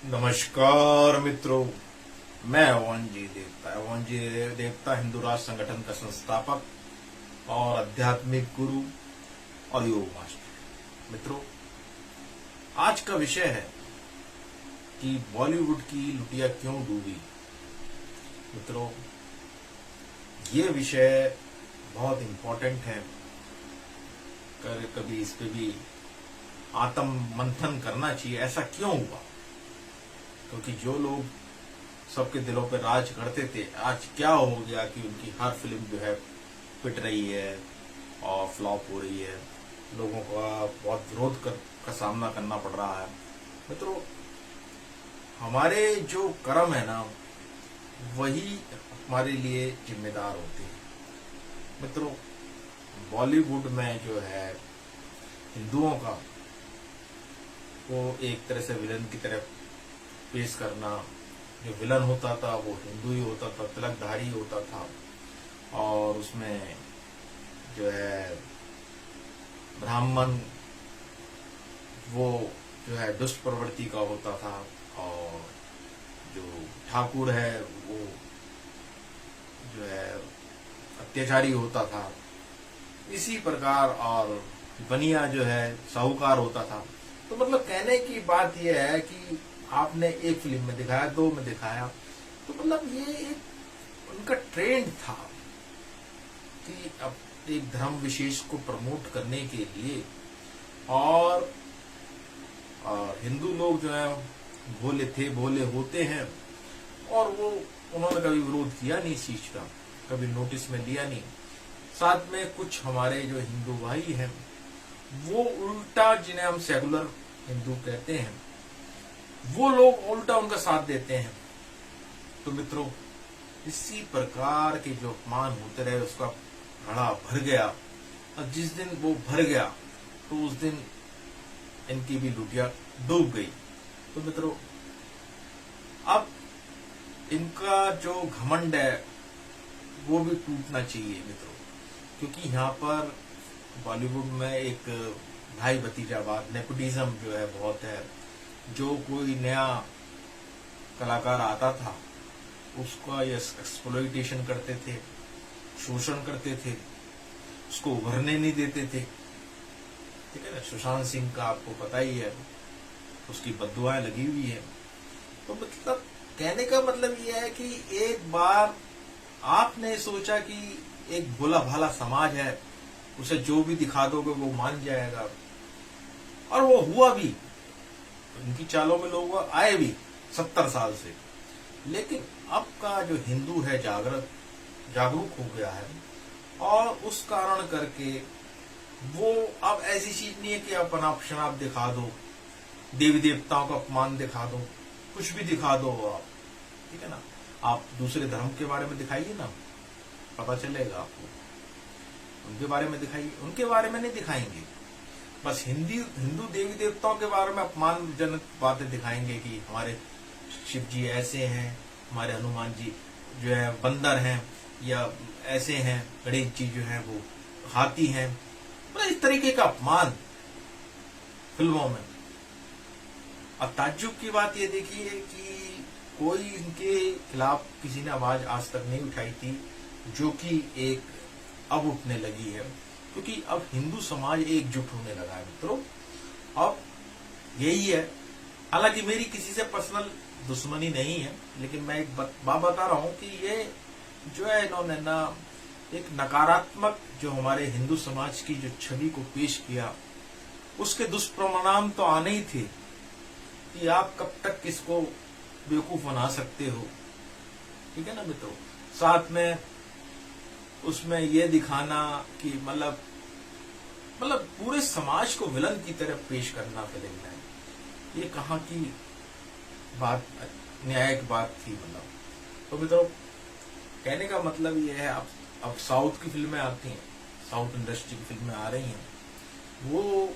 नमस्कार मित्रों, मैं अवन जी देवता हिंदू राष्ट्र संगठन का संस्थापक और आध्यात्मिक गुरु और योग मास्टर। मित्रों, आज का विषय है कि बॉलीवुड की लुटिया क्यों डूबी। मित्रों, ये विषय बहुत इंपॉर्टेंट है। कभी इस पे भी आत्म मंथन करना चाहिए, ऐसा क्यों हुआ। क्योंकि जो लोग सबके दिलों पर राज करते थे, आज क्या हो गया कि उनकी हर फिल्म जो है पिट रही है और फ्लॉप हो रही है। लोगों का बहुत विरोध का सामना करना पड़ रहा है। मित्रों, हमारे जो कर्म है ना, वही हमारे लिए जिम्मेदार होते हैं। मित्रों, बॉलीवुड में जो है हिंदुओं का वो एक तरह से विलन की तरफ पेश करना। जो विलन होता था वो हिंदू ही होता था, तिलकधारी होता था, और उसमें जो है ब्राह्मण वो जो है दुष्ट प्रवृत्ति का होता था, और जो ठाकुर है वो जो है अत्याचारी होता था। इसी प्रकार और बनिया जो है साहूकार होता था। तो मतलब कहने की बात यह है कि आपने एक फिल्म में दिखाया, दो में दिखाया, तो मतलब ये एक उनका ट्रेंड था कि अब एक धर्म विशेष को प्रमोट करने के लिए, और हिंदू लोग जो है भोले थे, भोले होते हैं, और वो उन्होंने कभी विरोध किया नहीं इस चीज का, कभी नोटिस में लिया नहीं। साथ में कुछ हमारे जो हिंदू भाई हैं वो उल्टा, जिन्हें हम सेकुलर हिंदू कहते हैं, वो लोग उल्टा उनका साथ देते हैं। तो मित्रों, इसी प्रकार के जो अपमान होते रहे उसका घड़ा भर गया, और जिस दिन वो भर गया तो उस दिन इनकी भी लुटिया डूब गई। तो मित्रों, अब इनका जो घमंड है वो भी टूटना चाहिए मित्रों, क्योंकि यहाँ पर बॉलीवुड में एक भाई भतीजावाद, नेपोटिज्म जो है बहुत है। जो कोई नया कलाकार आता था उसका ये एक्सप्लॉइटेशन करते थे, शोषण करते थे, उसको उभरने नहीं देते थे। ठीक है ना, सुशांत सिंह का आपको पता ही है, उसकी बद्दुआएं लगी हुई है। तो मतलब कहने का मतलब ये है कि एक बार आपने सोचा कि एक भोला भाला समाज है, उसे जो भी दिखा दोगे वो मान जाएगा, और वो हुआ भी। उनकी चालों में लोग आए भी 70 साल से। लेकिन अब का जो हिंदू है जागरूक हो गया है, और उस कारण करके वो अब ऐसी चीज नहीं है कि आप अनाप शनाप दिखा दो, देवी देवताओं का अपमान दिखा दो, कुछ भी दिखा दो आप। ठीक है ना, आप दूसरे धर्म के बारे में दिखाइए ना, पता चलेगा आपको। उनके बारे में दिखाइए, उनके बारे में नहीं दिखाएंगे। बस हिंदू देवी देवताओं के बारे में अपमानजनक बातें दिखाएंगे कि हमारे शिव जी ऐसे हैं, हमारे हनुमान जी जो है बंदर हैं, या ऐसे हैं, गणेश जी जो है वो हाथी हैं। मतलब इस तरीके का अपमान फिल्मों में। अब ताज्जुब की बात ये देखिए कि कोई इनके खिलाफ किसी ने आवाज आज तक नहीं उठाई थी, जो कि एक अब उठने लगी है, क्योंकि अब हिंदू समाज एकजुट होने लगा है मित्रों। अब यही है, हालांकि मेरी किसी से पर्सनल दुश्मनी नहीं है, लेकिन मैं एक बात बता रहा हूं कि ये जो है इन्होंने ना एक नकारात्मक जो हमारे हिंदू समाज की जो छवि को पेश किया, उसके दुष्परिणाम तो आने ही थे कि आप कब तक किसको बेवकूफ बना सकते हो। ठीक है ना मित्रों, साथ में उसमें ये दिखाना कि मतलब पूरे समाज को विलन की तरफ पेश करना फिल्म में, ये कहाँ की बात, न्यायिक बात थी मतलब। तो मित्रों, कहने का मतलब ये है, अब साउथ की फिल्में आती हैं, साउथ इंडस्ट्री की फिल्में आ रही हैं, वो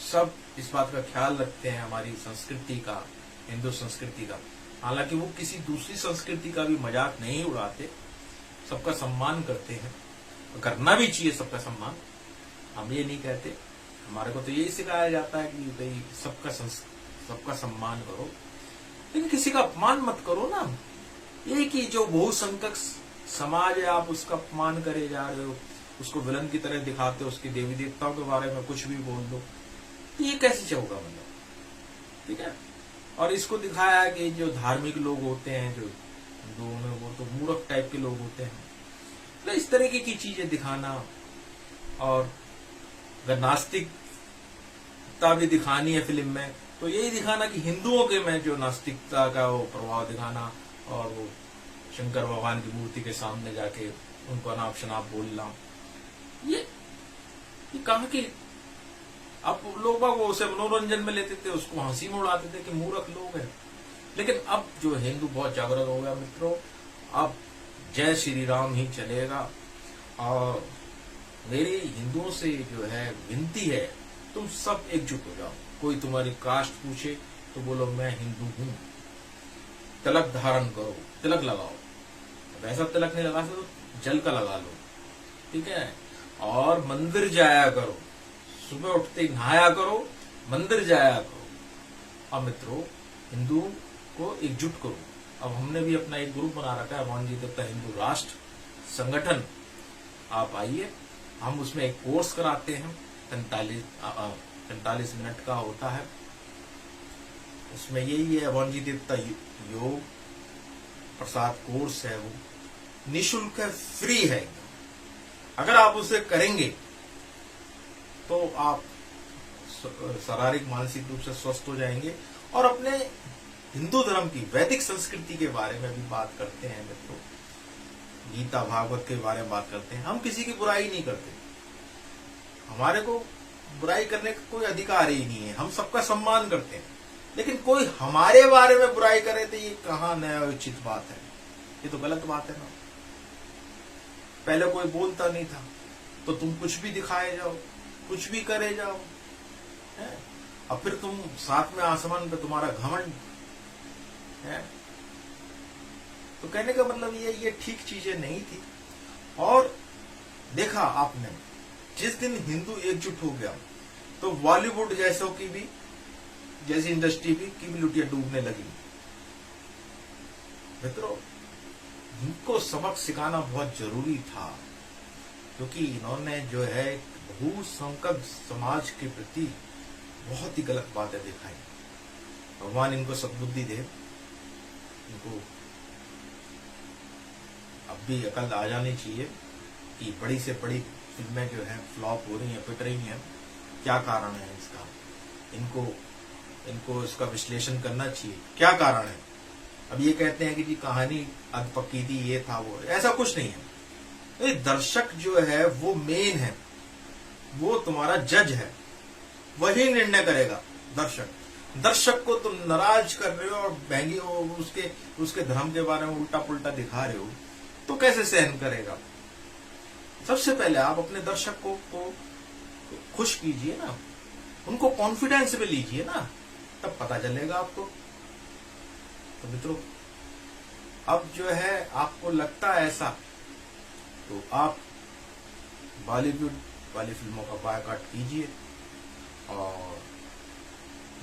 सब इस बात का ख्याल रखते हैं हमारी संस्कृति का, हिंदू संस्कृति का। हालांकि वो किसी दूसरी संस्कृति का भी मजाक नहीं उड़ाते, सबका सम्मान करते हैं, करना भी चाहिए सबका सम्मान। हम ये नहीं कहते, हमारे को तो यही सिखाया जाता है कि भाई सबका सम्मान करो। लेकिन किसी का अपमान मत करो ना। ये कि जो बहुसंख्यक समाज है आप उसका अपमान करे जा रहे हो, उसको विलन की तरह दिखाते हो, उसके देवी देवताओं के बारे में कुछ भी बोल दो, ये कैसे चलेगा मतलब, ठीक है। और इसको दिखाया कि जो धार्मिक लोग होते हैं, जो हिंदुओं में, वो तो मूर्ख टाइप के लोग होते हैं। तो इस तरीके की चीजें दिखाना, और अगर नास्तिकता भी दिखानी है फिल्म में तो यही दिखाना कि हिंदुओं के में जो नास्तिकता का वो प्रभाव दिखाना, और वो शंकर भगवान की मूर्ति के सामने जाके उनको अनाप शनाप बोलना, ये कहा कि अब लोग वो उसे मनोरंजन में लेते थे, उसको हंसी में उड़ाते थे कि मूर्ख लोग हैं। लेकिन अब जो हिंदू बहुत जागृत हो गया मित्रों, अब जय श्री राम ही चलेगा। और मेरी हिंदुओं से जो है विनती है, तुम सब एकजुट हो जाओ। कोई तुम्हारी कास्ट पूछे तो बोलो मैं हिंदू हूं, तिलक धारण करो, तिलक लगाओ, वैसा तिलक नहीं लगा सकते तो जल का लगा लो, ठीक है। और मंदिर जाया करो, सुबह उठते ही नहाया करो, मंदिर जाया करो। अब मित्रों, हिंदू को एकजुट करो। अब हमने भी अपना एक ग्रुप बना रखा है, हनुमान जी देवता हिंदू राष्ट्र संगठन। आप आइए, हम उसमें एक कोर्स कराते हैं, 45 मिनट का होता है। उसमें यही है, हनुमान जी देवता योग प्रसाद कोर्स है, वो निःशुल्क है, फ्री है। अगर आप उसे करेंगे तो आप शारीरिक मानसिक रूप से स्वस्थ हो जाएंगे, और अपने हिंदू धर्म की वैदिक संस्कृति के बारे में भी बात करते हैं मित्रों। गीता भागवत के बारे में बात करते हैं। हम किसी की बुराई नहीं करते, हमारे को बुराई करने का कोई अधिकार ही नहीं है, हम सबका सम्मान करते हैं। लेकिन कोई हमारे बारे में बुराई करे तो ये कहाँ न्यायोचित बात है, ये तो गलत बात है ना। पहले कोई बोलता नहीं था तो तुम कुछ भी दिखाए जाओ, कुछ भी करे जाओ, है? अब फिर तुम साथ में आसमान पे तुम्हारा घमंड है। तो कहने का मतलब ये ठीक चीजें नहीं थी। और देखा आपने, जिस दिन हिंदू एकजुट हो गया तो बॉलीवुड जैसी इंडस्ट्री की भी लुटिया डूबने लगी। मित्रों, इनको सबक सिखाना बहुत जरूरी था, क्योंकि इन्होंने जो है बहुसंख्यक समाज के प्रति बहुत ही गलत बातें दिखाई। भगवान इनको सद्बुद्धि दे, इनको अब भी अकल आ जानी चाहिए कि बड़ी से बड़ी फिल्में जो है फ्लॉप हो रही हैं, पिट रही हैं। क्या कारण है इसका? इनको इसका विश्लेषण करना चाहिए, क्या कारण है। अब ये कहते हैं कि जी कहानी अधपक्की थी, ये था वो, ऐसा कुछ नहीं है। तो दर्शक जो है वो मेन है, वो तुम्हारा जज है, वही निर्णय करेगा। दर्शक को तुम नाराज कर रहे हो और महंगी हो, उसके धर्म के बारे में उल्टा पुल्टा दिखा रहे हो, तो कैसे सहन करेगा। सबसे पहले आप अपने दर्शक को खुश कीजिए ना, उनको कॉन्फिडेंस में लीजिए ना, तब पता चलेगा आपको। तो मित्रों, अब जो है आपको लगता है ऐसा, तो आप बॉलीवुड वाली फिल्मों का बायकॉट कीजिए। और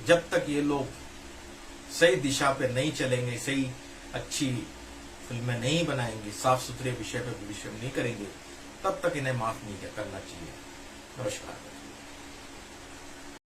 जब तक ये लोग सही दिशा पे नहीं चलेंगे, सही अच्छी फिल्में नहीं बनाएंगे, साफ सुथरे विषय पे विषय नहीं करेंगे, तब तक इन्हें माफ नहीं करना चाहिए। नमस्कार।